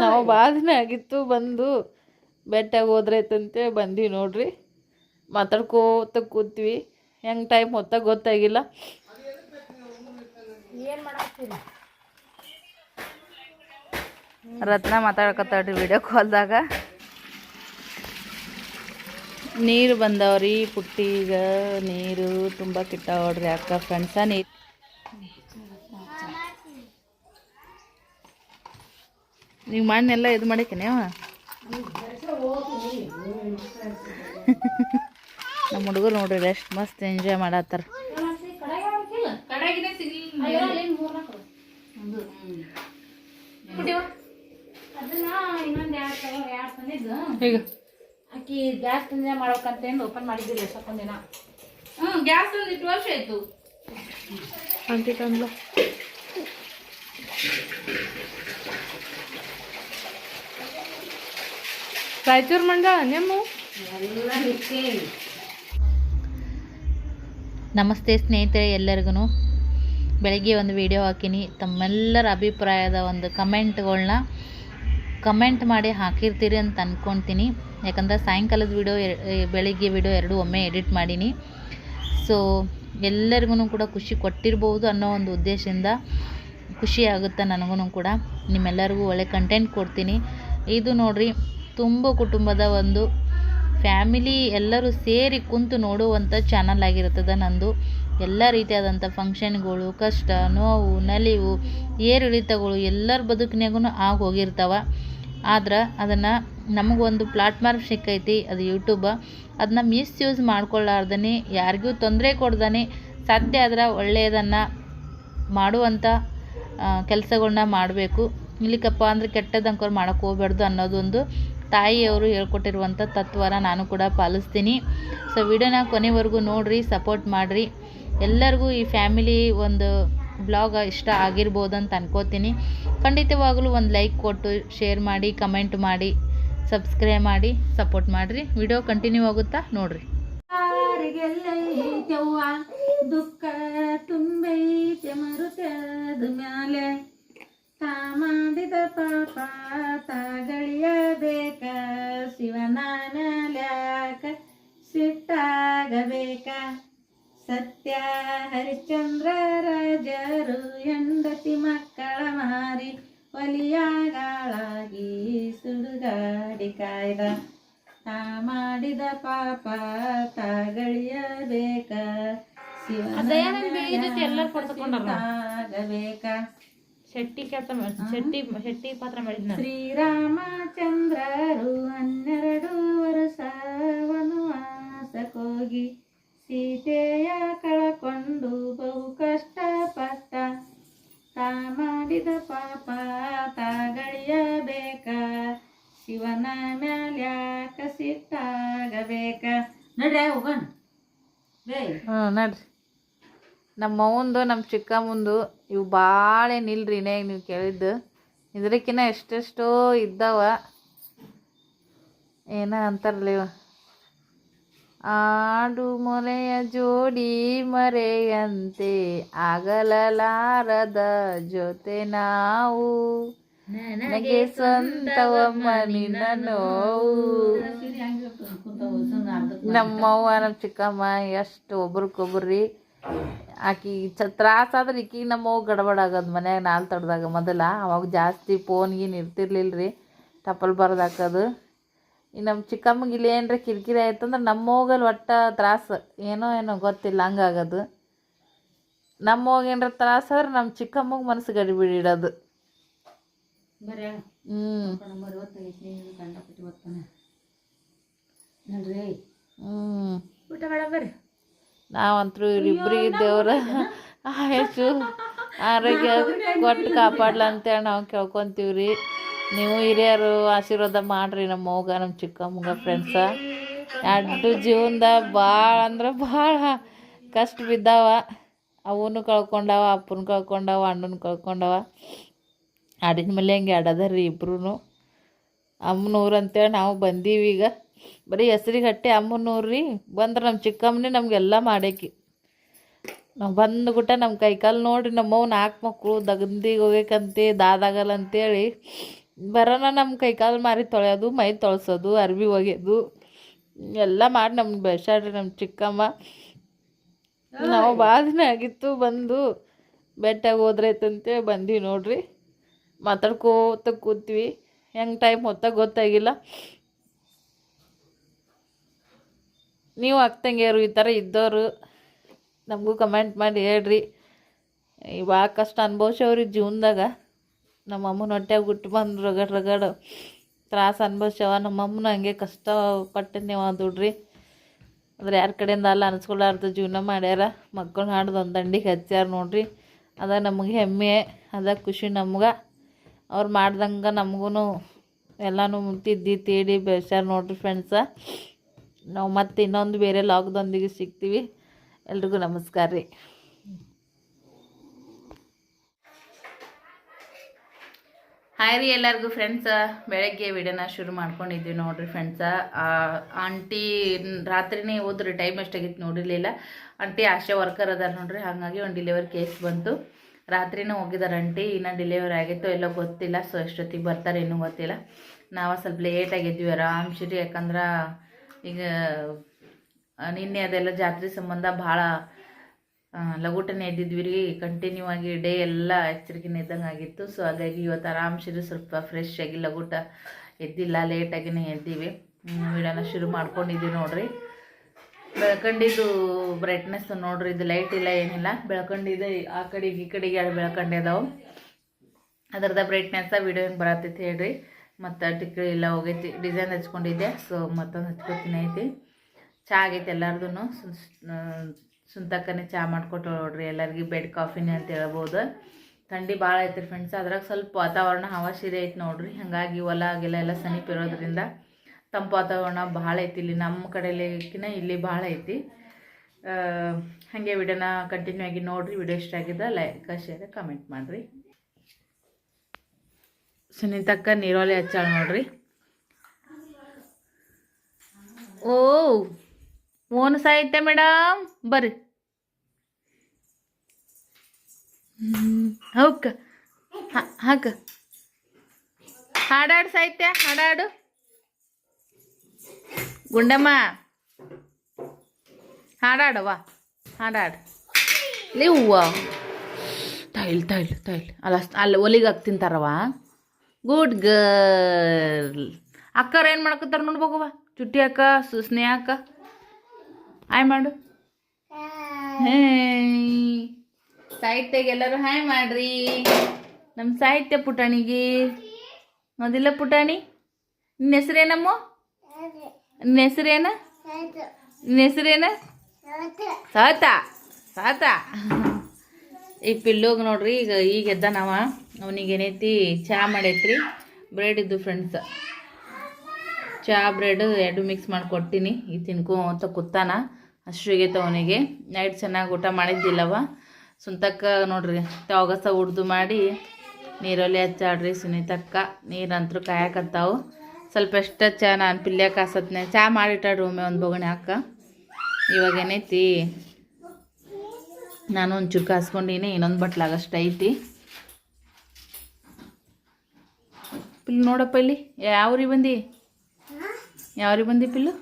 ನಾವು ಭಾಳ ದಿನ ಆಗಿತ್ತು ಬಂದು ಬೆಟ್ಟಾಗಿ ಹೋದ್ರೈತಂತೆ ಬಂದ್ವಿ ನೋಡ್ರಿ. ಮಾತಾಡ್ಕೋತ ಕೂತ್ವಿ. ಹೆಂಗೆ ಟೈಮ್ ಹೊತ್ತಾಗ ಗೊತ್ತಾಗಿಲ್ಲ. ಏನು ಮಾಡಾಕ್ತೀರಿ? ರತ್ನ ಮಾತಾಡಕತ್ತಾಳ್ರಿ ವಿಡಿಯೋ ಕಾಲ್ದಾಗ. ನೀರು ಬಂದವ್ರಿ ಪುಟ್ಟಿಗ, ನೀರು ತುಂಬ ಕಿಟ್ಟಾವಡ್ರಿ ಅಕ್ಕ ಫ್ರೆಂಡ್ಸ. ನೀರು ನೀವು ಮಣ್ಣೆಲ್ಲ ಇದು ಮಾಡಿಕೇನೆ ನಮ್ಮ ಹುಡುಗರು ನೋಡ್ರಿ ಎಷ್ಟು ಮಸ್ತ್ ಎಂಜಾಯ್ ಮಾಡತ್ತಾರ. ಈಗ ಆಕಿ ಗ್ಯಾಸ್ ತಂದೆ ಮಾಡ್ಬೇಕಂತೇನು ಓಪನ್ ಮಾಡಿದ್ದೀರಿ ಎಷ್ಟೊಂದಿನ. ಗ್ಯಾಸ್ ಒಂದು 2 ವರ್ಷ ಆಯ್ತು ಅಂತಿ ತಂದ್ಲ. ರಾಯಚೂರು ಮಂಡಳ ನಿಮ್ಮ ನಮಸ್ತೆ ಸ್ನೇಹಿತರೆ ಎಲ್ಲರಿಗೂ. ಬೆಳಗ್ಗೆ ಒಂದು ವಿಡಿಯೋ ಹಾಕಿನಿ. ತಮ್ಮೆಲ್ಲರ ಅಭಿಪ್ರಾಯದ ಒಂದು ಕಮೆಂಟ್ಗಳನ್ನ ಕಮೆಂಟ್ ಮಾಡಿ ಹಾಕಿರ್ತೀರಿ ಅಂತ ಅಂದ್ಕೊತೀನಿ. ಯಾಕಂದ್ರೆ ಸಾಯಂಕಾಲದ ವಿಡಿಯೋ ಬೆಳಿಗ್ಗೆ ವಿಡಿಯೋ ಎರಡೂ ಒಮ್ಮೆ ಎಡಿಟ್ ಮಾಡೀನಿ. ಸೊ ಎಲ್ಲರಿಗೂ ಕೂಡ ಖುಷಿ ಕೊಟ್ಟಿರ್ಬೋದು ಅನ್ನೋ ಒಂದು ಉದ್ದೇಶದಿಂದ ಖುಷಿ ಆಗುತ್ತೆ ನನಗೂ ಕೂಡ. ನಿಮ್ಮೆಲ್ಲರಿಗೂ ಒಳ್ಳೆ ಕಂಟೆಂಟ್ ಕೊಡ್ತೀನಿ. ಇದು ನೋಡ್ರಿ ತುಂಬ ಕುಟುಂಬದ ಒಂದು ಫ್ಯಾಮಿಲಿ ಎಲ್ಲರೂ ಸೇರಿ ಕುಂತು ನೋಡುವಂಥ ಚಾನಲ್ ಆಗಿರ್ತದೆ ನಂದು. ಎಲ್ಲ ರೀತಿಯಾದಂಥ ಫಂಕ್ಷನ್ಗಳು, ಕಷ್ಟ, ನೋವು, ನಲಿವು, ಏರಿಳಿತಗಳು ಎಲ್ಲರ ಬದುಕಿನಾಗೂ ಆಗಿ ಹೋಗಿರ್ತಾವೆ. ಆದ್ರೆ ಅದನ್ನು ನಮಗೊಂದು ಪ್ಲಾಟ್ಫಾರ್ಮ್ ಸಿಕ್ಕೈತಿ, ಅದು ಯೂಟ್ಯೂಬ. ಅದನ್ನ ಮಿಸ್ಯೂಸ್ ಮಾಡ್ಕೊಳ್ಳಾರ್ದೇ ಯಾರಿಗೂ ತೊಂದರೆ ಕೊಡ್ದೇ ಸಾಧ್ಯ ಆದ್ರೆ ಒಳ್ಳೆಯದನ್ನು ಮಾಡುವಂಥ ಕೆಲಸಗಳನ್ನ ಮಾಡಬೇಕು. ಇಲ್ಲಿಕಪ್ಪ ಅಂದರೆ ಕೆಟ್ಟದಂಕವ್ರು ಮಾಡೋಕ್ಕೆ ಹೋಗ್ಬಾರ್ದು ಅನ್ನೋದೊಂದು ತಾಯಿಯವರು ಹೇಳ್ಕೊಟ್ಟಿರುವಂಥ ತತ್ವನ ನಾನು ಕೂಡ ಪಾಲಿಸ್ತೀನಿ. ಸೊ ವಿಡಿಯೋನ ಕೊನೆವರೆಗೂ ನೋಡಿರಿ, ಸಪೋರ್ಟ್ ಮಾಡಿರಿ. ಎಲ್ಲರಿಗೂ ಈ ಫ್ಯಾಮಿಲಿ ಒಂದು ಬ್ಲಾಗ್ ಇಷ್ಟ ಆಗಿರ್ಬೋದು ಅಂತ ಅನ್ಕೋತೀನಿ. ಖಂಡಿತವಾಗಲೂ ಒಂದು ಲೈಕ್ ಕೊಟ್ಟು ಶೇರ್ ಮಾಡಿ, ಕಮೆಂಟ್ ಮಾಡಿ, ಸಬ್ಸ್ಕ್ರೈಬ್ ಮಾಡಿ, ಸಪೋರ್ಟ್ ಮಾಡಿರಿ. ವಿಡಿಯೋ ಕಂಟಿನ್ಯೂ ಆಗುತ್ತಾ ನೋಡಿರಿ. ದುಃಖ ತುಂಬೈತೆ ಮರುತದ ಮ್ಯಾಲೆ, ತಾ ಮಾಡಿದ ಪಾಪ ತಾಗಳಿಯಬೇಕ, ಶಿವನ ಮ್ಯಾಲ್ಯಾಕ ಸಿಟ್ಟಾಗಬೇಕ. ಸತ್ಯ ಹರಿಶ್ಚಂದ್ರ ರಾಜರು ಹೆಂಡತಿ ಮಕ್ಕಳ ಮಾರಿ ಒಲಿಯಾಗಾಳಾಗಿ ಸುಡುಗಾಡಿ ಕಾಯ್ದ. ತಾ ಮಾಡಿದ ಪಾಪ ತಾಗಳಿಯಬೇಕ, ಶಿವನ ಮ್ಯಾಲ್ಯಾಕ ಶೆಟ್ಟಿ ಪಾತ್ರ ಮಾಡಿದ್ನ. ಶ್ರೀರಾಮಚಂದ್ರರು 12 ವರ್ಷ ವನವಾಸಕ್ಕೋಗಿ ಸೀತೆಯ ಕಳಕೊಂಡು ಬಹು ಕಷ್ಟಪಟ್ಟ. ತಾ ಮಾಡಿದ ಪಾಪ ತಾಗಳಿಯಬೇಕ, ಶಿವನ ಮ್ಯಾಲ್ಯಾಕ ಸಿಟ್ಟಾಗಬೇಕ. ನಡ್ರಿ ಹೋಗೋಣ. ನಡ್ರಿ. ನಮ್ಮ ಅವ್ವಂದು ನಮ್ಮ ಚಿಕ್ಕಮ್ಮಂದು ಇವು ಭಾಳ ಏನಿಲ್ರಿ. ಇನ್ನೇಗ ನೀವು ಕೇಳಿದ್ದು ಇದಕ್ಕಿನ್ನ ಎಷ್ಟೆಷ್ಟೋ ಇದ್ದಾವ. ಏನ ಅಂತಾರಲ್ಲ ಇವ, ಆಡು ಮೊಲೆಯ ಜೋಡಿ ಮರೆಯಂತೆ ಆಗಲಾರದ ಜೊತೆ ನಾವು, ನನಗೆ ಸ್ವಂತವಮ್ಮ ನಿನ್ನ ನೋವು. ನಮ್ಮವ್ವ ನಮ್ಮ ಚಿಕ್ಕಮ್ಮ ಎಷ್ಟು ಒಬ್ರಿಗೊಬ್ರಿ. ಆಕಿ ತ್ರಾಸಾದ್ರೆ ಈಕಿಗೆ ನಮ್ಮವ್ವ ಗಡಬಡ ಆಗೋದು ಮನ್ಯಾಗ ನಾಲ್ ತಡ್ದಾಗ. ಮೊದಲ ಅವಾಗ ಜಾಸ್ತಿ ಫೋನ್ ಗೀನ್ ಇರ್ತಿರ್ಲಿಲ್ಲ ರೀ, ಟಪಲ್ ಬರ್ದಾಕೋದು. ಈ ನಮ್ಮ ಚಿಕ್ಕಮ್ಮಗೆ ಇಲ್ಲಿ ಏನರ ಕಿರಿಕಿರಿ ಆಯ್ತಂದ್ರೆ ನಮ್ಮವ್ಗಲ್ಲಿ ಒಟ್ಟು ತ್ರಾಸು ಏನೋ ಗೊತ್ತಿಲ್ಲ ಹಂಗಾಗೋದು. ನಮ್ಮವ್ಗೆ ಏನರ ತ್ರಾಸಾದ್ರೆ ನಮ್ಮ ಚಿಕ್ಕಮ್ಮಗೆ ಮನಸ್ಸು ಗಡಿಬಿಡಿ ಇಡೋದು. ಊಟ ಮಾಡ ಬರ್ರಿ. ನಾವಂತರೂ ಇಬ್ಬರಿಗೆ ದೇವ್ರ ಆಯಸ್ಸು ಆರೋಗ್ಯ ಕೊಟ್ಟು ಕಾಪಾಡ್ಲ ಅಂತೇಳಿ ನಾವು ಕೇಳ್ಕೊತೀವಿ ರೀ. ನೀವು ಹಿರಿಯರು ಆಶೀರ್ವಾದ ಮಾಡಿರಿ ನಮ್ಮ ಅವ್ಗ ನಮ್ಮ ಚಿಕ್ಕಮ್ಮಗ ಫ್ರೆಂಡ್ಸ. 2 ಜೀವನದಾಗ ಭಾಳ ಅಂದ್ರೆ ಭಾಳ ಕಷ್ಟ ಬಿದ್ದಾವ. ಅವನು ಕಳ್ಕೊಂಡವ, ಅಪ್ಪನ ಕಳ್ಕೊಂಡವ, ಅಣ್ಣನ ಕಳ್ಕೊಂಡವ. ಆಡಿನ ಮೇಲೆ ಹೆಂಗೆ ಆಡೋದ ರೀ ಇಬ್ರು. ಅಮ್ಮನೂರು ಅಂತೇಳಿ ನಾವು ಬಂದೀವಿ. ಈಗ ಬರೀ ಹೆಸ್ರಿಗೆ ಹಟ್ಟಿ ಅಮ್ಮನೂರು ರೀ. ಬಂದ್ರೆ ನಮ್ಮ ಚಿಕ್ಕಮ್ಮನೇ ನಮಗೆಲ್ಲ ಮಾಡಾಕಿ. ನಾವು ಬಂದುಬಿಟ್ಟ ನಮ್ಮ ಕೈಕಾಲು ನೋಡಿರಿ. ನಮ್ಮವ್ವ 4 ಮಕ್ಕಳು ದಗಂದಿಗೆ ಹೋಗ್ಬೇಕಂತೆ ದಾದಾಗಲ್ಲ ಅಂತೇಳಿ ಬರೋಣ ನಮ್ಮ ಕೈಕಾಲು ಮಾರಿ ತೊಳೆಯೋದು ಮೈ ತೊಳ್ಸೋದು ಅರ್ವಿ ಒಗೆಯೋದು ಎಲ್ಲ ಮಾಡಿ ನಮ್ಗೆ ಬೆಳೆಸಾಡ್ರಿ ನಮ್ಮ ಚಿಕ್ಕಮ್ಮ. ನಾವು ಭಾಳ ದಿನ ಆಗಿತ್ತು ಬಂದು ಬೆಟ್ಟಾಗಿ ಹೋದ್ರೈತಂತೆ ಬಂದ್ವಿ ನೋಡ್ರಿ. ಮಾತಾಡ್ಕೋತ ಕೂತ್ವಿ, ಹೆಂಗೆ ಟೈಮ್ ಹೊತ್ತಾಗ ಗೊತ್ತಾಗಿಲ್ಲ. ನೀವು ಅಕ್ಕಂಗಿಯರು ಈ ಥರ ಇದ್ದವರು ನಮಗೂ ಕಮೆಂಟ್ ಮಾಡಿ ಹೇಳ್ರಿ. ಭಾಳ ಕಷ್ಟ ಅನ್ಭವಿಸವ್ರಿ ಜೀವನದಾಗ. ನಮ್ಮ ಅಮ್ಮನ ಹೊಟ್ಟೆಗೆ ಬಿಟ್ಟು ಬಂದು ರಗಡ್ ತ್ರಾಸು ಅನ್ಭವಿಸ್ಯಾವ. ನಮ್ಮ ಅಮ್ಮನ ಹಂಗೆ ಕಷ್ಟಪಟ್ಟು ನೀವು ದುಡ್ರಿ. ಅಂದ್ರೆ ಯಾರ ಕಡೆಯಿಂದ ಅಲ್ಲ ಅನ್ಸ್ಕೊಳಾರ್ದು ಜೀವನ ಮಾಡ್ಯಾರ. ಮಕ್ಕಳು ಹಾಡ್ದು ಒಂದು ದಂಡಿಗೆ ಹಚ್ಚಾರ ನೋಡ್ರಿ. ಅದ ನಮಗೆ ಹೆಮ್ಮೆ, ಅದ ಖುಷಿ ನಮ್ಗೆ. ಅವ್ರು ಮಾಡ್ದಂಗೆ ನಮಗೂ ಎಲ್ಲನೂ ತಿದ್ದಿ ತೀಡಿ ಬೆಳೆಸ್ಯಾರ ನೋಡ್ರಿ ಫ್ರೆಂಡ್ಸ. ನಾವು ಮತ್ತೆ ಇನ್ನೊಂದು ಬೇರೆ ಲಾಗ್ದೊಂದಿಗೆ ಸಿಗ್ತೀವಿ. ಎಲ್ರಿಗೂ ನಮಸ್ಕಾರ ರೀ. ಹಾಯ್ ರೀ ಎಲ್ಲರಿಗೂ ಫ್ರೆಂಡ್ಸ. ಬೆಳಗ್ಗೆ ವಿಡಿಯೋನ ಶುರು ಮಾಡ್ಕೊಂಡಿದ್ವಿ ನೋಡ್ರಿ ಫ್ರೆಂಡ್ಸ. ಆಂಟಿ ರಾತ್ರಿನೇ ಹೋದ್ರಿ, ಟೈಮ್ ಎಷ್ಟಾಗಿತ್ತು ನೋಡಿರಲಿಲ್ಲ. ಆಂಟಿ ಆಶಾ ವರ್ಕರ್ ಅದಾರ ನೋಡ್ರಿ, ಹಾಗಾಗಿ ಒಂದು ಡೆಲಿವರಿ ಕೇಸ್ ಬಂತು. ರಾತ್ರಿನೇ ಹೋಗಿದ್ದಾರೆ ಆಂಟಿ. ಇನ್ನು ಡೆಲಿವರಿ ಆಗಿತ್ತು ಎಲ್ಲೋ ಗೊತ್ತಿಲ್ಲ. ಸೊ ಎಷ್ಟೊತ್ತಿಗೆ ಬರ್ತಾರೆ ಇನ್ನೂ ಗೊತ್ತಿಲ್ಲ. ನಾವು ಸ್ವಲ್ಪ ಲೇಟಾಗಿದ್ವಿ ಆರಾಮ್ಸಿರಿ. ಯಾಕಂದ್ರೆ ಈಗ ನಿನ್ನೆ ಅದೆಲ್ಲ ಜಾತ್ರೆ ಸಂಬಂಧ ಭಾಳ ಲಘುಟನೆ ಎದ್ದಿದ್ವಿ ರೀ. ಕಂಟಿನ್ಯೂ ಆಗಿ ಡೇ ಎಲ್ಲ ಎಚ್ಚರಿಕೆನ ಇದ್ದಂಗೆ ಆಗಿತ್ತು. ಸೊ ಹಾಗಾಗಿ ಇವತ್ತು ಆರಾಮ್ಸಿರಿ, ಸ್ವಲ್ಪ ಫ್ರೆಶ್ ಆಗಿ ಲಘುಟ ಎದ್ದಿಲ್ಲ, ಲೇಟಾಗಿನೇ ಎದ್ದೀವಿ. ವಿಡಿಯೋನ ಶುರು ಮಾಡ್ಕೊಂಡಿದ್ದೀವಿ ನೋಡ್ರಿ. ಬೆಳ್ಕೊಂಡಿದ್ದು ಬ್ರೈಟ್ನೆಸ್ ನೋಡ್ರಿ, ಇದು ಲೈಟ್ ಇಲ್ಲ ಏನಿಲ್ಲ, ಬೆಳ್ಕೊಂಡಿದ್ದು ಆ ಕಡೆಗೆ ಈ ಕಡೆಗೆ ಎರಡು ಬೆಳ್ಕೊಂಡೆ ಅದಾವೆ. ಅದರದ ಬ್ರೈಟ್ನೆಸ್ಸ ವಿಡಿಯೋ ಹೆಂಗೆ ಬರತ್ತೈತಿ ಹೇಳ್ರಿ. ಮತ್ತು ಟಿಕ್ಕಿ ಎಲ್ಲ ಹೋಗೈತಿ, ಡಿಸೈನ್ ಹಚ್ಕೊಂಡಿದ್ದೆ. ಸೊ ಮತ್ತೊಂದು ಹಚ್ಕೊತೀನಿ ಐತಿ. ಚಹಾ ಆಗೈತಿ ಎಲ್ಲರದೂ. ಸುಂತಕ್ಕನೇ ಚಹಾ ಮಾಡಿಕೊಟ್ಟು ನೋಡ್ರಿ ಎಲ್ಲರಿಗೆ. ಬೆಡ್ ಕಾಫಿನೇ ಅಂತ ಹೇಳ್ಬೋದು. ಥಂಡಿ ಭಾಳ ಐತಿ ಫ್ರೆಂಡ್ಸ್. ಅದ್ರಾಗ ಸ್ವಲ್ಪ ವಾತಾವರಣ ಹವಾ ಸೀರೆ ಐತಿ ನೋಡ್ರಿ. ಹಾಗಾಗಿ ಹೊಲ ಗಿಲ ಎಲ್ಲ ಸಮೀಪ ಇರೋದ್ರಿಂದ ತಂಪು ವಾತಾವರಣ ಭಾಳ ಐತಿ ಇಲ್ಲಿ. ನಮ್ಮ ಕಡೆಲಿಕ್ಕಿನ ಇಲ್ಲಿ ಭಾಳ ಐತಿ. ಹಾಗೆ ವಿಡಿಯೋನ ಕಂಟಿನ್ಯೂ ಆಗಿ ನೋಡಿರಿ. ವಿಡಿಯೋ ಇಷ್ಟ ಆಗಿದ್ದ ಲೈಕ್ ಶೇರ್ ಕಮೆಂಟ್ ಮಾಡಿರಿ. ಸುನೀತಕ್ಕ ನೀರೋಲಿ ಹಚ್ಚಾಳ ನೋಡ್ರಿ. ಓನ್ ಸಾಹಿತ್ಯ ಮೇಡಮ್ ಬರ್ರಿ. ಹೌಕ ಹಾಕ ಹಾಡಾಡು ಸಾಹಿತ್ಯ, ಹಾಡಾಡು. ಗುಂಡಮ್ಮ ಹಾಡಾಡವ್ವ, ಹಾಡಾಡು. ಹೂವ ತೈಲ್ ತೈಲ್ ತೈಲ್ ಅಲ್ಲ, ಅಲ್ಲಿ ಒಲಿಗೆ ಹಾಕಿ ತಿಂತಾರವ. Good girl. ಅಕ್ಕವ್ರು ಏನು ಮಾಡ್ಕೊತಾರೆ ನೋಡ್ಬೋಗವ್ವ. ಚುಟ್ಟಿ ಅಕ್ಕ, ಸ್ನೇಹ ಅಕ್ಕ, ಹಾಯ್ ಮಾಡು. ಸಾಹಿತ್ಯಗೆ ಎಲ್ಲರೂ ಹಾಯ್ ಮಾಡ್ರಿ. ನಮ್ಮ ಸಾಹಿತ್ಯ ಪುಟಾಣಿಗೆ ಅದಿಲ್ಲ ಪುಟಾಣಿ. ನಿನ್ನ ಹೆಸರೇನಮ್ಮ? ನಿನ್ನ ಹೆಸರೇನ? ನಿನ್ನ ಹೆಸರೇನ? ಸಾತ ಸಾತ. ಈ ಪಿಲ್ಲೋಗಿ ನೋಡ್ರಿ, ಈಗ ಎದ್ದ ನಾವ. ಅವನಿಗೆ ಏನೈತಿ ಚಹಾ ಮಾಡೈತ್ರಿ. ಬ್ರೆಡ್ ಇದ್ದು ಫ್ರೆಂಡ್ಸ್. ಚಹಾ ಬ್ರೆಡ್ ಎರಡು ಮಿಕ್ಸ್ ಮಾಡಿ ಕೊಟ್ಟಿನಿ. ಈಗ ತಿನ್ಕೊಂತ ಕೂತಾನ. ಅಷ್ಟಾಗೈತೆ ಅವನಿಗೆ. ನೈಟ್ ಚೆನ್ನಾಗಿ ಊಟ ಮಾಡಿದ್ದಿಲ್ಲವ. ಸುಂತಕ್ಕ ನೋಡ್ರಿ ತಾವಗಸ ಉಡ್ದು ಮಾಡಿ ನೀರಲ್ಲಿ ಹಚ್ಚಾಡ್ರಿ. ಸುನೀತಕ್ಕ ನೀರಂತರೂ ಕಾಯಕತ್ತಾವು. ಸ್ವಲ್ಪ ಎಷ್ಟು ಚಹಾ ನಾನು ಪಿಲ್ಯ ಕಾಸತ್ನೆ ಚಹಾ ಮಾಡಿಟ್ಟಾಡ್ರಿ ಒಮ್ಮೆ ಒಂದು ಬೊಗಣೆ ಹಾಕ. ಇವಾಗ ಏನೈತಿ ನಾನು ಒಂಚೂರು ಕಾಸ್ಕೊಂಡಿನಿ. ಇನ್ನೊಂದು ಬಟ್ಲಾಗಷ್ಟು ಐತಿ. ಪಿಲ್ಲು ನೋಡಪ್ಪ ಇಲ್ಲಿ ಯಾವ್ರಿಗೆ ಬಂದು ಪಿಲ್ಲು?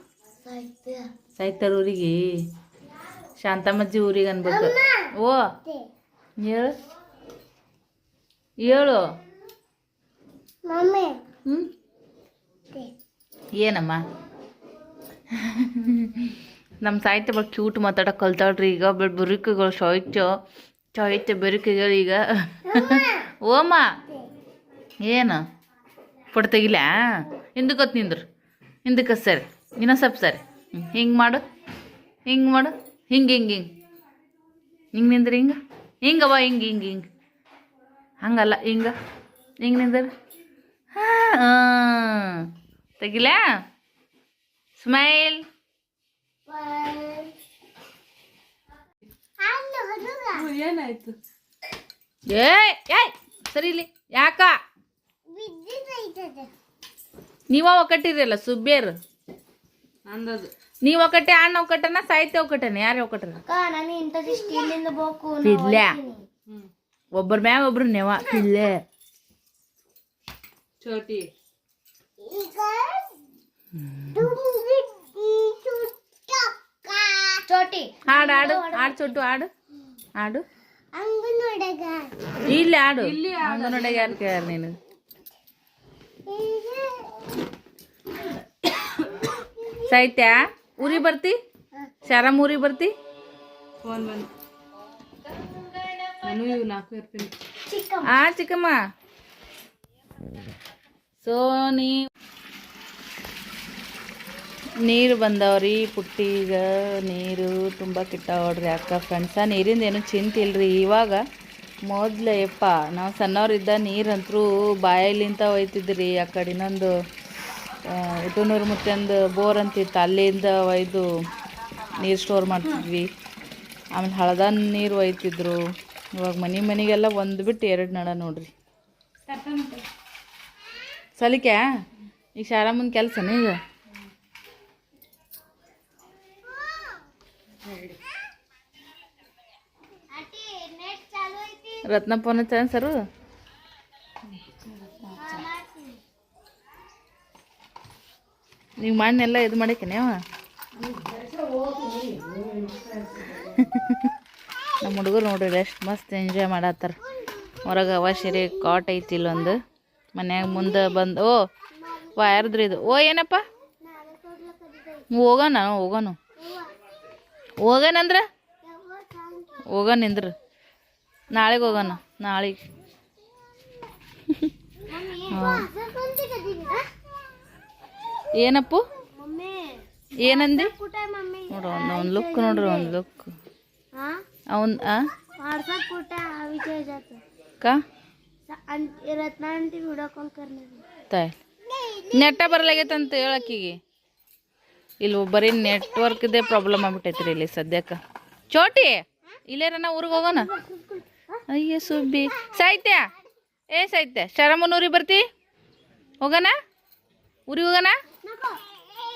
ಸಾಹಿತ್ಯರ ಊರಿಗೆ, ಶಾಂತಮ್ಮಜ್ಜಿ ಊರಿಗೆ ಅನ್ಬೇಕು. ಓ ಹೇಳು ಹೇಳು. ಏನಮ್ಮ ನಮ್ಮ ಸಾಹಿತ್ಯ ಬಗ್ಗೆ ಕ್ಯೂಟ್ ಮಾತಾಡೋಕೆ ಕಲ್ತಾಳ್ರಿ. ಈಗ ಬರುಕುಗಳು ಸಾಹಿತ್ಯ ಬರುಕುಗಳು ಈಗ. ಓಮ್ಮ ಏನು ಫೋಟೋ ತೆಗಿಲ್ಲ? ಹಿಂದಕ್ಕೆ ನಿಂದ್ರು, ಹಿಂದಕ್ಕೆ ಸರಿ, ಇನ್ನೊಂದು ಸ್ವಲ್ಪ ಸರಿ. ಹಿಂಗೆ ಮಾಡು, ಹಿಂಗೆ ಮಾಡು, ಹಿಂಗೆ ಹಿಂಗೆ ಹಿಂಗೆ ಹಿಂಗೆ ನಿಂದ್ರಿ. ಹಿಂಗವ ಹಿಂಗೆ ಹಂಗಲ್ಲ, ಹಿಂಗೆ ನಿಂದ್ರ. ಹಾಂ ತೆಗಿಲ. ಸ್ಮೈಲ್. ಏನಾಯ್ತು? ಏಯ್ ಸರಿ ಇಲ್ಲಿ ಯಾಕ ನೀವ ಒಕ್ಕಟ್ಟಿರಲ್ಲ ಸುಬ್ಬೇರು ಅಂದದು. ನೀವು ಒಕ್ಕಟ್ಟೆ ಅಣ್ಣ ಒಕ್ಕಟ್ಟನ ಸಾಹಿತ್ಯ ಒಕ್ಕಟ್ಟನ? ಯಾರು ಒಕ್ಕಟ್ರ? ಪಿಲ್ಲೆ ಒಬ್ಬರ ಮ್ಯಾಗ ಒಬ್ರು ನೆವ ಪಿಲ್ಲೆ. ಚೋಟಿ ಚೋಟಿ ಹಾಡು ಹಾಡು ಹಾಡು ಚೊಟ್ಟು ಹಾಡು ಹಾಡು ಇಲ್ಲಿ ಹಾಡು ಅಂಗನೊಡೆಗೆ ಯಾರು ಕೇಳ್ಯಾರ ನೀನು ಸಾಹಿತ್ಯ ಊರಿಗೆ ಬರ್ತಿ ಶಾರಮ್ಮ ಊರಿಗೆ ಬರ್ತಿ ಫೋನ್ ಬಂದು ನಾನು ಇವು 4 ರೂಪಾಯಿ ಚಿಕ್ಕಮ್ಮ ಸೊ ನೀರು ಬಂದವ್ರಿ ಪುಟ್ಟಿಗ ನೀರು ತುಂಬ ಕಿಟ್ಟಾವಡ್ರಿ ಅಕ್ಕ ಫ್ರೆಂಡ್ಸ ನೀರಿಂದ ಏನು ಚಿಂತೆ ಇಲ್ರಿ ಇವಾಗ ಮೊದಲು ಯಪ್ಪ ನಾವು ಸಣ್ಣವ್ರಿದ್ದ ನೀರಂತರೂ ಬಾಯಲ್ಲಿಂತ ಒಯ್ತಿದ್ರಿ ಆ ಕಡೆ ಇನ್ನೊಂದು ಇಟೂನೂರು ಮುತ್ತಂದು ಬೋರ್ ಅಂತಿತ್ತು ಅಲ್ಲಿಂದ ಒಯ್ದು ನೀರು ಸ್ಟೋರ್ ಮಾಡ್ತಿದ್ವಿ ಆಮೇಲೆ ಹಳದ ನೀರು ಒಯ್ತಿದ್ರು ಇವಾಗ ಮನೆಗೆಲ್ಲ ಒಂದು ಬಿಟ್ಟು 2 ನಡ ನೋಡ್ರಿ ಸಲಿಕೆ ಈಗ ಶಾರಮ್ಮನ ಕೆಲಸನ ಈಗ ರತ್ನ ಫೋನ್ ಹಚ್ಚ ಸರು ನೀವು ಮಣ್ಣೆಲ್ಲ ಇದು ಮಾಡೇಕೇನೆ ಅವ ನಮ್ಮ ಹುಡುಗರು ನೋಡ್ರಿ ಎಷ್ಟು ಮಸ್ತ್ ಎಂಜಾಯ್ ಮಾಡತ್ತಾರ ಹೊರಗೆ ಅವಶ್ಯರಿ ಕಾಟ್ ಐತಿ ಇಲ್ಲೊಂದು ಮನ್ಯಾಗ ಮುಂದೆ ಬಂದು ಯಾರದ್ರಿ ಇದು ಏನಪ್ಪ ಹೋಗೋಣಂದ್ರೆ ಹೋಗೋಣಂದ್ರೆ ನಾಳೆಗೆ ಹೋಗೋಣ ನಾಳೆಗೆ ಏನಪ್ಪು ಏನಂದಿ ನೋಡ್ರಿ ಒಂದು ಲುಕ್ ನೋಡ್ರಿ ಒಂದು ಲುಕ್ ಅವನ್ ತಾಯ್ ನೆಟ್ಟ ಬರಲಾಗೈತಂತ ಹೇಳಕ್ಕಿಗೆ ಇಲ್ಲಿ ಬರೀ ನೆಟ್ವರ್ಕ್ದೇ ಪ್ರಾಬ್ಲಮ್ ಆಗ್ಬಿಟ್ಟೈತ್ರಿ ಇಲ್ಲಿ ಸದ್ಯಕ್ಕೆ ಚೋಟಿ ಇಲ್ಲೇರನ ಊರಿಗೆ ಹೋಗೋಣ ಅಯ್ಯ ಸುಬ್ಬಿ ಸಾಹಿತ್ಯ ಸಾಹಿತ್ಯ ಶಾರಮ್ಮನ ಊರಿಗೆ ಬರ್ತಿ ಹೋಗೋಣ ಊರಿಗೆ ಹೋಗೋಣ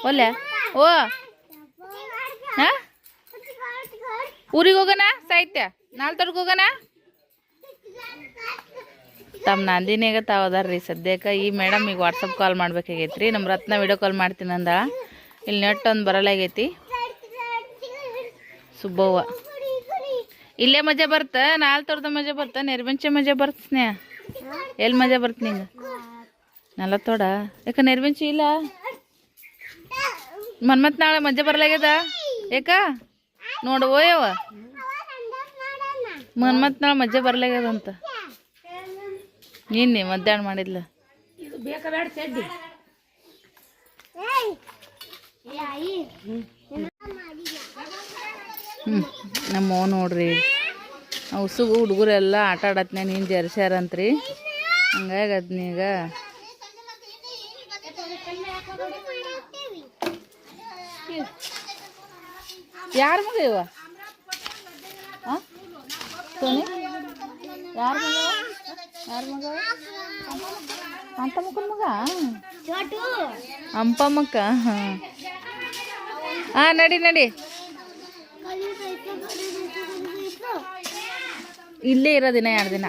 ಒಲ್ಲೆ ಓ ಹಾಂ ಊರಿಗೆ ಹೋಗೋಣ ಸಾಹಿತ್ಯ ನಾಳೆ ತೊಡ್ಗೆ ಹೋಗೋಣ ತಮ್ಮ ನಂದಿನಿಯಾಗ ತಾವದಾರ್ರಿ ಸದ್ಯಕ್ಕೆ ಈ ಮೇಡಮ್ ಈಗ ವಾಟ್ಸಪ್ ಕಾಲ್ ಮಾಡ್ಬೇಕಾಗೈತ್ರಿ ನಮ್ಮ ರತ್ನ ವಿಡಿಯೋ ಕಾಲ್ ಮಾಡ್ತೀನಿ ಅಂದ ಇಲ್ಲಿ ನೆಟ್ ಒಂದು ಬರಲಾಗೈತಿ ಸುಬ್ಬವ್ವ ಇಲ್ಲೇ ಮಜಾ ಬರ್ತ ನಾಳೆ ತೋರ್ದ ಮಜಾ ಬರ್ತ ನಿರ್ಬಂಚೆ ಮಜಾ ಬರ್ತ ಸ್ನೇಹ ಎಲ್ಲಿ ಮಜಾ ಬರ್ತ ನಿಂಗೆ ನಲತ್ತೋಡ ಯಾಕ ನಿರ್ಬಂಚಿ ಇಲ್ಲ ಮನ್ಮತ್ ನಾಳೆ ಮಜಾ ಬರಲಾಗ್ಯದ ಯಾಕ ನೋಡು ಓಯವ ಮನ್ಮತ್ ನಾಳೆ ಮಜಾ ಬರಲಾಗ್ಯದಂತ ನಿನ್ನೆ ಮಧ್ಯಾಹ್ನ ಮಾಡಿದ್ಲ ನಮ್ಮ ನೋಡ್ರಿ ಉಸುಗು ಹುಡುಗರೆಲ್ಲ ಆಟ ಆಡತ್ನ ನೀನು ಜರ್ಸ್ಯಾರಂತ್ರಿ ಹಂಗಾಗಿ ಅದನ್ನೀಗ ಯಾರ ಮಗ ಇವ ಸೋನಿ ಯಾರ ಮಗ ಯಾರ ಮಗ ಅಂತ ಮಕ್ಕನ ಮಗ ಅಂಪಮ್ಮಕ್ಕ ಹಾಂ ನಡಿ ನಡಿ ಇಲ್ಲೇ ಇರೋ ದಿನ 2 ದಿನ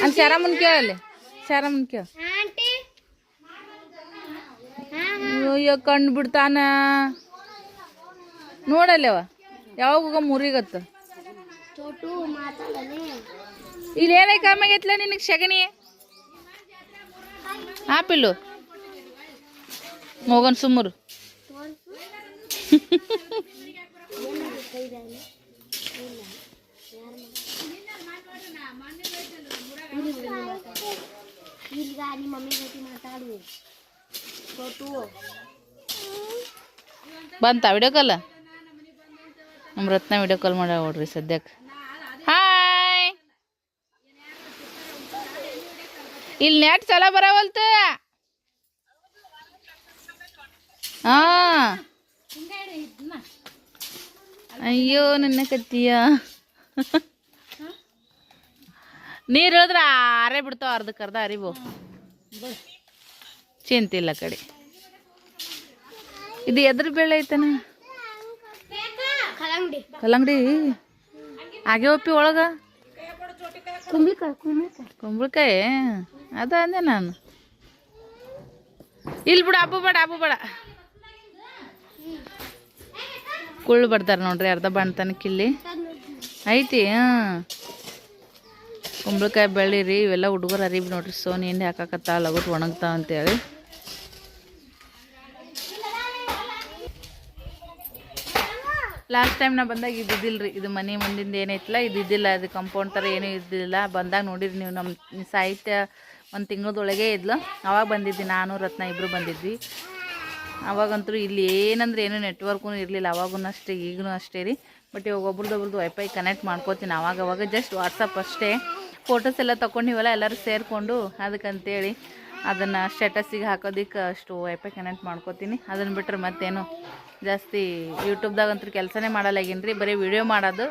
ಅಲ್ಲಿ ಶಾರಮ್ಮನ ಕೇಳಲ್ಲಿ ಶಾರಮ್ಮನ ಕೇಳ ಅಯ್ಯೋ ಕಣ್ಣು ಬಿಡ್ತಾನ ನೋಡಲ್ಲ ಅವ ಯಾವಾಗ ಹೋಗ ಮುರಿಗತ್ತ ಇಲ್ಲಿ ಏನೇ ಕಮ್ಮಾಗೈತ್ಲ ನಿನಗೆ ಸಗಣಿ ಆಪಿಲ್ಲು ಹೋಗೋಣ ಸುಮ್ಮರು ಬಂತ ವಿಡಿಯೋ ಕಾಲ್ ನಮ್ಮ ರತ್ನ ವಿಡಿಯೋ ಕಾಲ್ ಮಾಡ ನೋಡ್ರಿ ಸದ್ಯಕ್ಕೆ ಹಾಯ್ ಇಲ್ಲಿ ನೆಟ್ ಚಲ ಬರವಲ್ತ ಹಾಂ ಅಯ್ಯೋ ನನ್ನ ಕತ್ತಿಯ ನೀರು ಹೇಳಿದ್ರೆ ಆರೇ ಬಿಡ್ತಾವ ಅರ್ಧಕ್ಕರ್ಧ ಅರಿವು ಚಿಂತಿಲ್ಲ ಕಡೆ ಇದು ಎದ್ರ ಬೆಳೆ ಐತನ ಕಲ್ಲಂಗಡಿ ಆಗ್ಯಾವಪ್ಪಿ ಒಳಗ ಕುಂಬಳಕಾಯಿ ಅದ ಅಂದೆ ನಾನು. ಇಲ್ಲಿ ಬಿಡು, ಅಬ್ಬು ಬೇಡ ಕುಳ್ಳು ಬರ್ತಾರೆ ನೋಡ್ರಿ, ಅರ್ಧ ಬಣ್ತನಕ್ಕೆ ಇಲ್ಲಿ ಐತಿ. ಕುಂಬಳಕಾಯಿ ಬೆಳೀರಿ, ಇವೆಲ್ಲ ಹುಡುಗರು ಅರಿಬಿ ನೋಡ್ರಿ. ಸೋನಿ ಎಣ್ಣೆ ಹಾಕಾಕತ್ತ ಲಗುಟ್ ಒಣಗ್ತಾವ ಅಂತೇಳಿ. ಲಾಸ್ಟ್ ಟೈಮ್ ನಾ ಬಂದಾಗ ಇದ್ದಿದ್ದಿಲ್ಲ ರೀ, ಇದು ಮನೆ ಮುಂದಿಂದ ಏನೈತಿಲ್ಲ ಇದ್ದಿದ್ದಿಲ್ಲ, ಅದು ಕಂಪೌಂಡ್ ಥರ ಏನೂ ಇದ್ದಿಲ್ಲ. ಬಂದಾಗ ನೋಡಿರಿ ನೀವು, ನಮ್ಮ ಸಾಹಿತ್ಯ ಒಂದು ತಿಂಗಳದೊಳಗೆ ಇದ್ಲು. ಅವಾಗ ಬಂದಿದ್ವಿ, ನಾನು ರತ್ನ ಇಬ್ಬರು ಬಂದಿದ್ವಿ. ಅವಾಗಂತೂ ಇಲ್ಲಿ ಏನಂದ್ರೆ ಏನೂ ನೆಟ್ವರ್ಕು ಇರಲಿಲ್ಲ, ಅವಾಗೂ ಅಷ್ಟೇ ಈಗಲೂ ಅಷ್ಟೇ ರೀ. ಬಟ್ ಇವಾಗ ಒಬ್ರದ್ದು ವೈಫೈ ಕನೆಕ್ಟ್ ಮಾಡ್ಕೋತೀನಿ ಅವಾಗ ಜಸ್ಟ್ ವಾಟ್ಸಪ್ ಅಷ್ಟೇ. ಫೋಟೋಸ್ ಎಲ್ಲ ತೊಗೊಂಡಿವಲ್ಲ ಎಲ್ಲರೂ ಸೇರಿಕೊಂಡು, ಅದಕ್ಕಂತೇಳಿ ಅದನ್ನು ಸ್ಟೇಟಸ್ಸಿಗೆ ಹಾಕೋದಕ್ಕೆ ಅಷ್ಟು ವೈಫೈ ಕನೆಕ್ಟ್ ಮಾಡ್ಕೋತೀನಿ. ಅದನ್ನು ಬಿಟ್ಟರೆ ಮತ್ತೇನು ಜಾಸ್ತಿ ಯೂಟ್ಯೂಬ್ದಾಗಂತೂ ಕೆಲಸನೇ ಮಾಡಲ್ಲಾಗೀನಿ ರೀ, ಬರೀ ವಿಡಿಯೋ ಮಾಡೋದು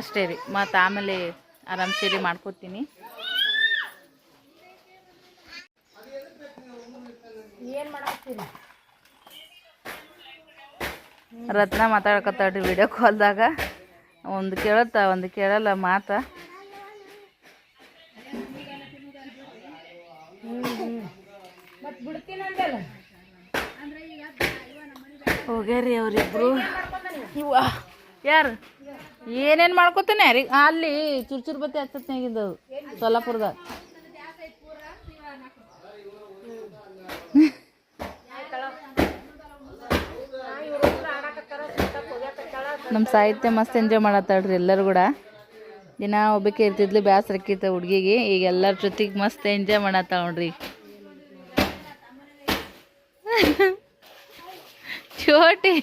ಅಷ್ಟೇ ರೀ. ಮತ್ತು ಆಮೇಲೆ ಆರಾಮ್ ಸೇರಿ ಮಾಡ್ಕೋತೀನಿ. ರತ್ನ ಮಾತಾಡ್ಕೊತಾಳ್ರಿ ವಿಡಿಯೋ ಕಾಲ್ದಾಗ, ಒಂದು ಕೇಳುತ್ತಾ ಒಂದು ಕೇಳಲ್ಲ ಮಾತಾ. ಹೋಗ್ಯಾರಿ ಅವರಿಬ್ರು. ಇವ ಯಾರು ಏನೇನು ಮಾಡ್ಕೊತಾನೆ ಯಾರಿಗೆ ಅಲ್ಲಿ ಚುರ್ಚುರ್ ಬತ್ತಿ ಹಚ್ಚತ್ನಾಗಿದ್ದವು ಸೊಲ್ಲಾಪುರದಾಗ. ನಮ್ಮ ಸಾಹಿತ್ಯ ಮಸ್ತ್ ಎಂಜಾಯ್ ಮಾಡತ್ತಾಳ್ರಿ ಎಲ್ಲರೂ ಕೂಡ. ದಿನ ಒಬ್ಬಕ್ಕೆ ಇರ್ತಿದ್ಲು, ಬ್ಯಾಸರಕ್ಕಿತ್ತ ಹುಡುಗಿಗೆ. ಈಗ ಎಲ್ಲರ ಜೊತೆಗೆ ಮಸ್ತ್ ಎಂಜಾಯ್ ಮಾಡತ್ತಾಳ ನೋಡ್ರಿ. ಚೋಟಿ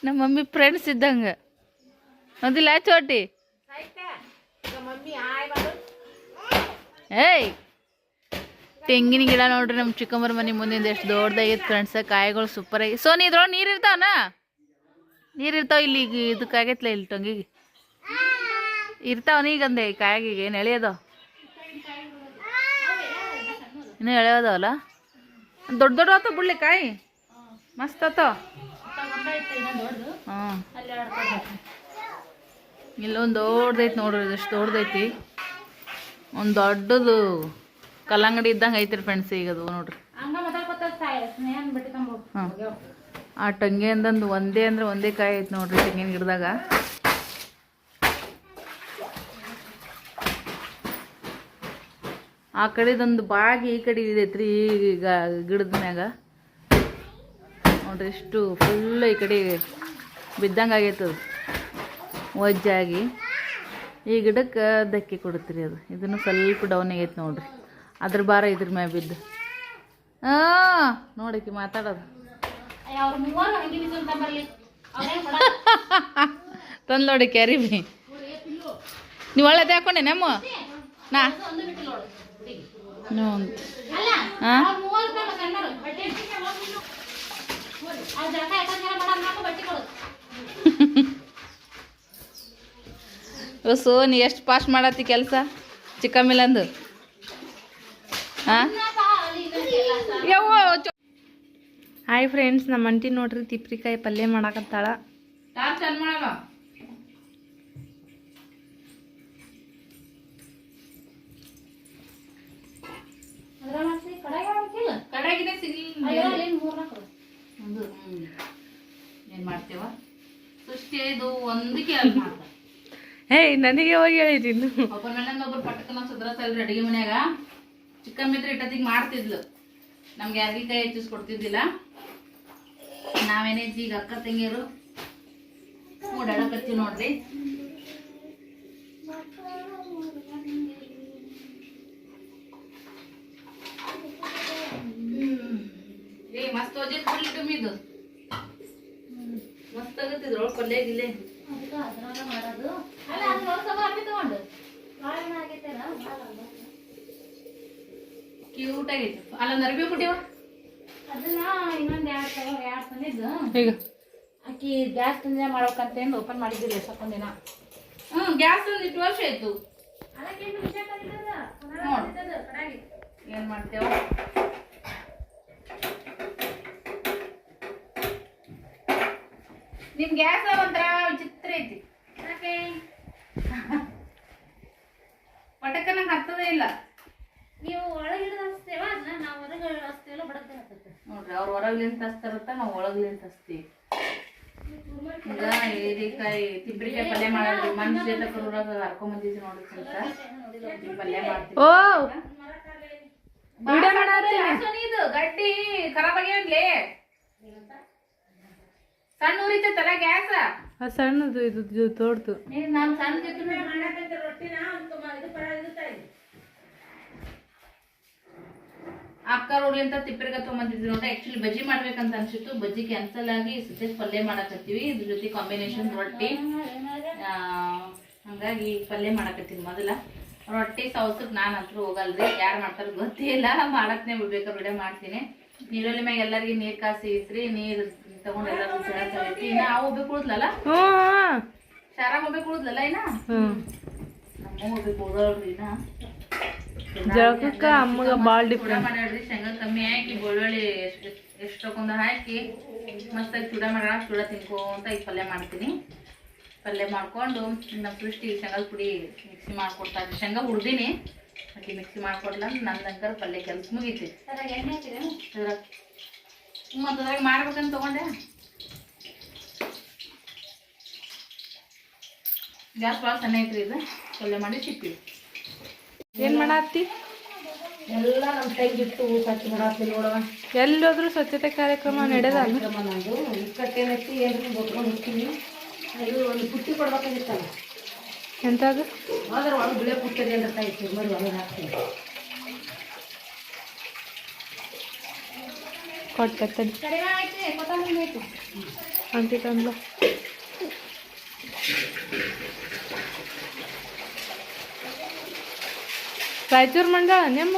ನಮ್ಮ ಮಮ್ಮಿ ಫ್ರೆಂಡ್ಸ್ ಇದ್ದಂಗೆ ಅದಿಲ್ಲ ಚೋಟಿ. ಏಯ್ ತೆಂಗಿನ ಗಿಡ ನೋಡ್ರಿ ನಮ್ಮ ಚಿಕ್ಕಮ್ಮರ ಮನೆ ಮುಂದಿಂದ ಎಷ್ಟು ದೊಡ್ಡದಾಗೈತೆ ಫ್ರೆಂಡ್ಸ್. ಕಾಯಿಗಳು ಸೂಪರಾಗಿ. ಸೋನಿ ಇದ್ರೊಳಗೆ ನೀರು ಇರ್ತಾವನ? ನೀರು ಇರ್ತಾವ ಇಲ್ಲಿ. ಈಗ ಇದಕ್ಕಾಗೈತ್ಲ ಇಲ್ಲಿ ಟೊಂಗಿಗೆ ಇರ್ತಾವನ ಈಗಂದೆ ಕಾಯಿಗೆ ಏನು ಎಳೆಯೋದು ಇನ್ನೂ ಎಳೆಯೋದವಲ್ಲ. ದೊಡ್ಡ ಆತವ ಬಿಡ್ಲಿ ಕಾಯಿ, ಮಸ್ತ್ ಆತವ. ಹಾಂ ಇಲ್ಲೊಂದು ದೊಡ್ಡದೈತಿ ನೋಡ್ರಿ, ಎಷ್ಟು ದೊಡ್ಡದೈತಿ. ಒಂದು ದೊಡ್ಡದು ಕಲ್ಲಂಗಡಿ ಇದ್ದಂಗೆ ಐತ್ರಿ ಫ್ರೆಂಡ್ಸ್. ಈಗ ಅದು ನೋಡ್ರಿ. ಹಾಂ ಆ ಟಂಗಿಯಿಂದಂದು ಒಂದೇ ಅಂದ್ರೆ ಒಂದೇ ಕಾಯಿ ಐತಿ ನೋಡ್ರಿ ತೆಂಗಿನ ಗಿಡದಾಗ. ಆ ಕಡೆದೊಂದು ಬಾಗಿ ಈ ಕಡೆ ಇದೈತ್ರಿ ಈಗ ಗಿಡದ ಮ್ಯಾಗ ನೋಡ್ರಿ. ಎಷ್ಟು ಫುಲ್ ಈ ಕಡೆ ಬಿದ್ದಂಗೆ ಆಗೈತದು ವಜ್ಜಾಗಿ. ಈ ಗಿಡಕ್ಕೆ ಧಕ್ಕೆ ಕೊಡುತ್ತೀರಿ ಅದು. ಇದನ್ನು ಸ್ವಲ್ಪ ಡೌನ್ ಆಗೈತೆ ನೋಡ್ರಿ. ಅದ್ರ ಭಾರ ಇದ್ರ ಮ್ಯಾಗ ಬಿದ್ದು. ನೋಡಕ್ಕೆ ಮಾತಾಡೋದು ತಂದು ನೋಡಿ ಕ್ಯಾರಿ ಬಿ. ನೀವು ಒಳ್ಳೆದು ಹಾಕೊಂಡೆ ನಮ್ಮ ನಾ ಹಾಂ ಸೋನಿ ಎಷ್ಟು ಫಾಸ್ಟ್ ಮಾಡತ್ತಿ ಕೆಲಸ ಚಿಕ್ಕಮ್ಮಿಲಂದು. ಹಾಂ ಹಾಯ್ ಫ್ರೆಂಡ್ಸ್, ನಮ್ಮ ಅಂಟಿ ನೋಡ್ರಿ ತಿಪ್ರಿಕಾಯಿ ಪಲ್ಯ ಮಾಡಾಕತ್ತಾಳ. ಏನು ಮಾಡ್ತೇವ ಸೃಷ್ಟಿ ಇದು ಒಂದಕ್ಕೆ ಹೇಯ್ ನನಗೆ ಹೋಗಿ ಹೇಳಿದ್ದೀನಿ. ಒಬ್ಬರ ಮೇಲೆ ಒಬ್ಬರು ಪಟ್ಟಕನ ಸುದ್ರಸಲ್ರಿ ಅಡುಗೆ ಮನ್ಯಾಗ. ಚಿಕ್ಕಮ್ಮಿದ್ರೆ ಇಟ್ಟತ್ತಿಗೆ ಮಾಡ್ತಿದ್ಲು, ನಮ್ಗೆ ಯಾರಿಗೆ ಕೈ ಹೆಚ್ಚಿಸ್ಕೊಡ್ತಿದ್ದಿಲ್ಲ. ನಾವೇನೈತಿ ಈಗ ಅಕ್ಕ ತಂಗಿಯರು ಓಡಾಡಕತ್ತೀವಿ ನೋಡ್ರಿ. ಏ ಮಸ್ತ್ ಓದಿದ್ ಬಿಡ್ಲಿ ಟುಮಿದು, ಮಸ್ತ್ ಆಗತ್ತಿದ್ರೊಳಗೆ ಪಲ್ಯ ಗಿಲ್ಲೆ ಕ್ಯೂಟ್ ಆಗೈತಿ. ಅಲ್ಲೊಂದು ಅರ್ಬಿ ಬಿಟ್ಟಿವ ಅದನ್ನ ಇನ್ನೊಂದು ಎರಡು ತಂದಿದ್ದು. ಈಗ ಆಕಿ ಗ್ಯಾಸ್ ತಂದೆ ಮಾಡ್ಬೇಕಂತೇನು ಓಪನ್ ಮಾಡಿದ್ದೀರಿ ಎಷ್ಟೊಂದಿನ. ಗ್ಯಾಸ್ ಒಂದು 2 ವರ್ಷ ಆಯ್ತು. ಏನು ಮಾಡ್ತೇವ ನಿಮ್ ಗ್ಯಾಸ್ ಒಂಥರ ವಿಚಿತ್ರ ಐತಿ. ನಂಗೆ ಹತ್ತದೇ ಇಲ್ಲ. ನೀವು ಒಳಗೆ ಹಚ್ತೇವ ಅದನ್ನ ನಾವು ಹೊರಗೆ ಹಚ್ತೇವಲ್ಲ ಬಡಕ್ಕೆ ಹತ್ತತ್ತೆ ನೋಡ್ರಿ ಅವ್ರು ಹೊರಗ್ಲಿಂತ ಹಚ್ತಾರತ್ತ ನಾವು ಒಳಗ್ಲಿಂತ ಹಚ್ತೀವಿ. ಈಗ ಹೀರೆಕಾಯಿ ತಿಬ್ರಿಕಾಯಿ ಪಲ್ಯ ಮಾಡೋದು ಮನುಷ್ಯ ಊರಾಗ ಹರ್ಕೊಂಡ್ ಬಂದಿದ್ವಿ ನೋಡ್ರಿ ಸ್ವಲ್ಪ ಪಲ್ಯ ಮಾಡ್ತೀವಿ. ಇದು ಗಟ್ಟಿ ಖರಾಬ್ ಆಗ್ಯಾನ್ಲೇ ಸಣ್ಣ ಉರಿತೈತಲ್ಲ ಗ್ಯಾಸ್ ಸಣ್ಣದು ಇದು ತೋಡ್ತು ನಾನು ಸಣ್ಣ ಅಕ್ಕ ರೋಡ್ಲಿಂತ ತಿಪ್ಪರಿಗ ತೊಗೊಂಬಂದಿದ್ವಿ ನೋಡ್ರಿ. ಆಕ್ಚುಲಿ ಬಜ್ಜಿ ಮಾಡ್ಬೇಕಂತ ಅನ್ಸಿತ್ತು, ಬಜ್ಜಿ ಕ್ಯಾನ್ಸಲ್ ಆಗಿ ಸದ್ಯಕ್ಕೆ ಪಲ್ಯ ಮಾಡಕತ್ತೀವಿ. ಇದ್ರ ಜೊತೆ ಕಾಂಬಿನೇಷನ್ ರೊಟ್ಟಿ, ಹಂಗಾಗಿ ಪಲ್ಯ ಮಾಡಕತ್ತೀವಿ. ಮೊದಲ ರೊಟ್ಟಿ ಸೌಸಕ್ ನಾನು ಹತ್ರ ಹೋಗಲ್ರಿ, ಯಾರು ಮಾಡ್ತಾರ ಗೊತ್ತಿಲ್ಲ, ಮಾಡಕ್ನೆ ಬಿಡ್ಬೇಕಾ ಬಿಡ ಮಾಡ್ತೀನಿ. ನೀರಲ್ಲಿ ಮ್ಯಾಗ ಎಲ್ಲರಿಗೂ ನೀರ್ ಕಾಸಿ ಇಸ್ರಿ ನೀರ್ ತಗೊಂಡ್ ಎಲ್ಲರೂ ಸೆಳತಿ. ಇನ್ನ ಆ ಒಬ್ಬ ಕುಳಿದ್ಲಲ್ಲ ಶಾರಾಗ ಒಬ್ಬ ಕುಳಿದ್ಲಲ್ಲ ಇನ್ನ ನಮ್ಮ ಒಬ್ಬ ಕುಳೋಳ್ರಿ ಇನ್ನ ಜಳಕಕ್ಕ ಅಮ್ಮಗ ಬಾಳ್ ಡಿಫ್ರೆಂಟ್ ಮಾಡ್ಯಾಡ್ರಿ. ಶೇಂಗಾ ಕಮ್ಮಿ ಹಾಕಿ ಬೆಳ್ಳುಳ್ಳಿ ಎಷ್ಟೊಂದು ಹಾಕಿ ಮಸ್ತಾಗಿ ಚೂಡ ಮಾಡ್ಯಾಳ. ಚೂಡ ತಿನ್ಕೊಂತ ಈಗ ಪಲ್ಯ ಮಾಡ್ತೀನಿ. ಪಲ್ಯ ಮಾಡ್ಕೊಂಡು ನಮ್ಮ ಸೃಷ್ಟಿ ಶೇಂಗಾದ ಪುಡಿ ಮಿಕ್ಸಿ ಮಾಡ್ಕೊಡ್ತಾರೆ. ಶೇಂಗಾ ಹುಡ್ದೀನಿ ಅಕ್ಕಿ ಮಿಕ್ಸಿ ಮಾಡ್ಕೊಡ್ಲ ನಂದಂಕರ್ ಪಲ್ಯ ಕೆಲಸ ಮುಗೀತಿ. ಮತ್ತು ಅದ್ರಾಗ ಮಾಡ್ಬೇಕಂತ ತಗೊಂಡೆ ಗ್ಯಾಸ್ ಭಾಳ ಸಣ್ಣ ಐತ್ರಿ. ಇದು ಪಲ್ಯ ಮಾಡಿ ಸಿಕ್ಕಿವಿ. ಏನ್ ಮಾಡತ್ತಿ? ಎಲ್ಲ ನಮ್ಮ ಕೈಗಿಟ್ಟು ಸ್ವಚ್ಛ ಮಾಡತ್ತಿ ನೋಡವ. ಎಲ್ಲೋದ್ರೂ ಸ್ವಚ್ಛತೆ ಕಾರ್ಯಕ್ರಮ ನಡೆದ ನಂದು ಇಕ್ಕಟ್ಟೇನೈತಿ ಏನ್ರಿ ಗೊತ್ಕೊಂಡು ಹೋಗ್ತೀನಿ. ಇದು ಒಂದು ಪುಟ್ಟಿ ಕೊಡ್ಬೇಕಾಗಿತ್ತಲ್ಲ ಎಂತಾಗ ಹೋದ್ರೆ ಒಳಗೆ ಬಿಳೆ ಪುಟ್ಟರಿ ಅಂತ ಐತಿ ಮರಿ ಒಳಗೆ ಹಾಕ್ತೀನಿ. ಕೊಟ್ಟತ್ತಡಿ ಕರಿಬೇವು ಐತಿ, ಕೊತ್ತಂಬರಿ ಐತಿ ಅಂತಿ ತಂದ್ಲ. ರಾಯಚೂರು ಮಂಡಳ ನಿಮ್ಮ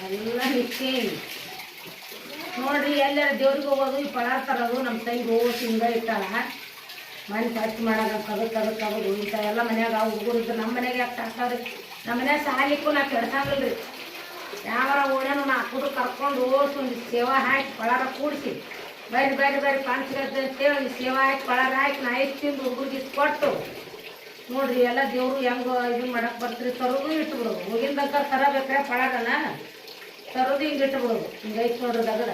ಎಲ್ಲ ಮಿಕ್ಸಿ ನೋಡ್ರಿ. ಎಲ್ಲರ ದೇವ್ರಿಗೆ ಹೋಗೋದು ಈ ಪಳಾರ ತರೋದು ನಮ್ಮ ತಂಗಿ ಹೋಗಿ ಹಿಂಗ ಇಟ್ಟಾಳ. ಮನೆ ಸ್ವಚ್ಛ ಮಾಡೋದು ಕದು ಇಂಥವೆಲ್ಲ ಮನ್ಯಾಗ ಹುಡುಗರು ಇದ್ರು. ನಮ್ಮ ಮನೆಗೆ ಯಾಕೆ ತರ್ತಾವ್ರಿ? ನಮ್ಮ ಮನ್ಯಾಗ ಸಾಲಿಕ್ಕೂ ನಾ ಕೆಡ್ಸಂಗಿಲ್ರಿ. ಯಾವಾರ ಓಣ್ಯಾನು ನಾ ಹಾಕೋದು ಕರ್ಕೊಂಡು ಓಸು ಒಂದು ಸೇವಾ ಹಾಕಿ ಪಳಾರ ಕೂಡಿಸಿ ಬೇರೆ ಪಾನ್ಸಿಗತ್ತೆ ಅಂತೇಳಿ ಒಂದು ಸೇವಾ ಹಾಕಿ ಪಳಾರ ಹಾಕಿ ನಾ ಐದು ತಿಂದು ಹುಡುಗರಿಗೆ ಕೊಟ್ಟು ನೋಡ್ರಿ ಎಲ್ಲ ದೇವ್ರು ಹೆಂಗೆ ಇದನ್ನ ಮಾಡಕ್ಕೆ ಬರ್ತೀರಿ. ತರೋದು ಇಟ್ಬಿಡೋದು. ಹೋಗಿಂದಂಕ ತರಬೇಕ್ರೆ ಪಳಾರನ ತರೋದು ಹಿಂಗೆ ಇಟ್ಬಿಡೋದು. ಹಿಂಗೆ ಐತೆ ನೋಡ್ರಿ ದಗದ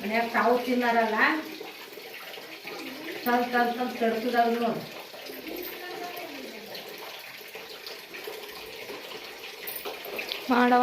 ಮನ್ಯಾಗ ತಾವು ತಿನ್ನಾರಲ್ಲ ತಂದು ಕೆಡ್ಸೋದಾಗ ನೋಡಿ. ಮಾಡವ